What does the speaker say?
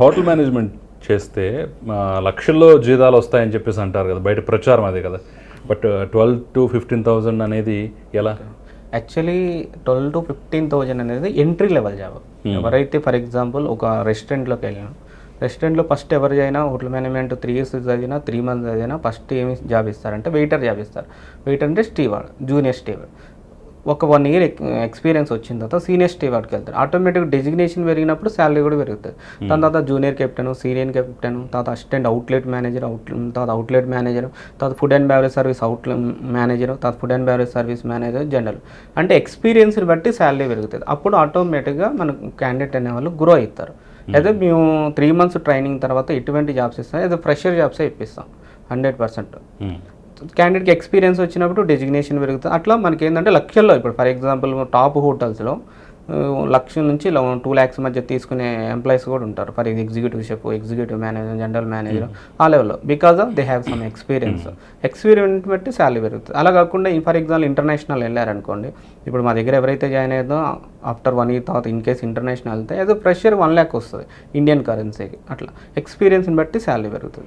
Hotel management చేస్తే లక్షల్లో జీతాలు వస్తాయని చెప్పేసి అంటారు కదా, బయట ప్రచారం అదే కదా. బట్ 12,000 to 15,000 అనేది ఎలా? యాక్చువల్లీ 12,000 to 15,000 అనేది ఎంట్రీ లెవెల్ జాబ్. ఎవరైతే ఫర్ ఎగ్జాంపుల్ ఒక రెస్టారెంట్లోకి వెళ్ళినా, రెస్టారెంట్లో ఫస్ట్ ఎవరు అయినా హోటల్ మేనేజ్మెంట్ 3 years చదివినా 3 months చదివినా ఫస్ట్ ఏమి జాబ్ ఇస్తారంటే వెయిటర్ జాబ్ ఇస్తారు. వెయిటర్ అంటే స్టీవార్డ్, జూనియర్ స్టీవార్డ్. ఒక 1 year ఎక్స్పీరియన్స్ వచ్చిన తర్వాత సీనియర్ స్టీవార్డ్కి వెళ్తారు. ఆటోమేటిక్గా డెసిగ్నేషన్ పెరిగినప్పుడు శాలరీ కూడా పెరుగుతుంది. దాని తర్వాత జూనియర్ కెప్టెన్, సీనియర్ కెప్టెన్, తర్వాత అసిస్టెంట్ అవుట్లెట్ మేనేజర్, తర్వాత అవుట్లెట్ మేనేజర్, తర్వాత food and beverage service outlet manager, తర్వాత food and beverage service manager, general. అంటే ఎక్స్పీరియన్స్ని బట్టి శాలరీ పెరుగుతుంది. అప్పుడు ఆటోమేటిక్గా మన క్యాండిడేట్ అనేవాళ్ళు గ్రో అవుతారు. అయితే మేము 3 months ట్రైనింగ్ తర్వాత ఎటువంటి జాబ్స్ ఇస్తాం, ఏదో ఫ్రెషర్ జాబ్సే ఇప్పిస్తాం 100%. క్యాండిడేట్కి ఎక్స్పీరియన్స్ వచ్చినప్పుడు డెసిగ్నేషన్ పెరుగుతుంది. అట్లా మనకి ఏంటంటే లక్షల్లో, ఇప్పుడు ఫర్ ఎగ్జాంపుల్ టాప్ హోటల్స్లో 1,00,000 నుంచి 2 lakhs మధ్య తీసుకునే ఎంప్లాయీస్ కూడా ఉంటారు. For executive chef, executive manager, general manager ఆ లెవెల్లో, because of they have some experience. Experience బట్టి శాలరీ పెరుగుతుంది. అలా కాకుండా ఫర్ ఎగ్జాంపుల్ ఇంటర్నేషనల్ వెళ్ళారనుకోండి, ఇప్పుడు మా దగ్గర ఎవరైతే జాయిన్ అయ్యేదో ఆఫ్టర్ 1 year తర్వాత ఇన్ కేసు ఇంటర్నేషనల్ వెళ్తే ఏదో ఫ్రెషర్ 1 lakh వస్తుంది ఇండియన్ కరెన్సీకి. అట్లా ఎక్స్పీరియన్స్ని బట్టి శాలరీ పెరుగుతుంది.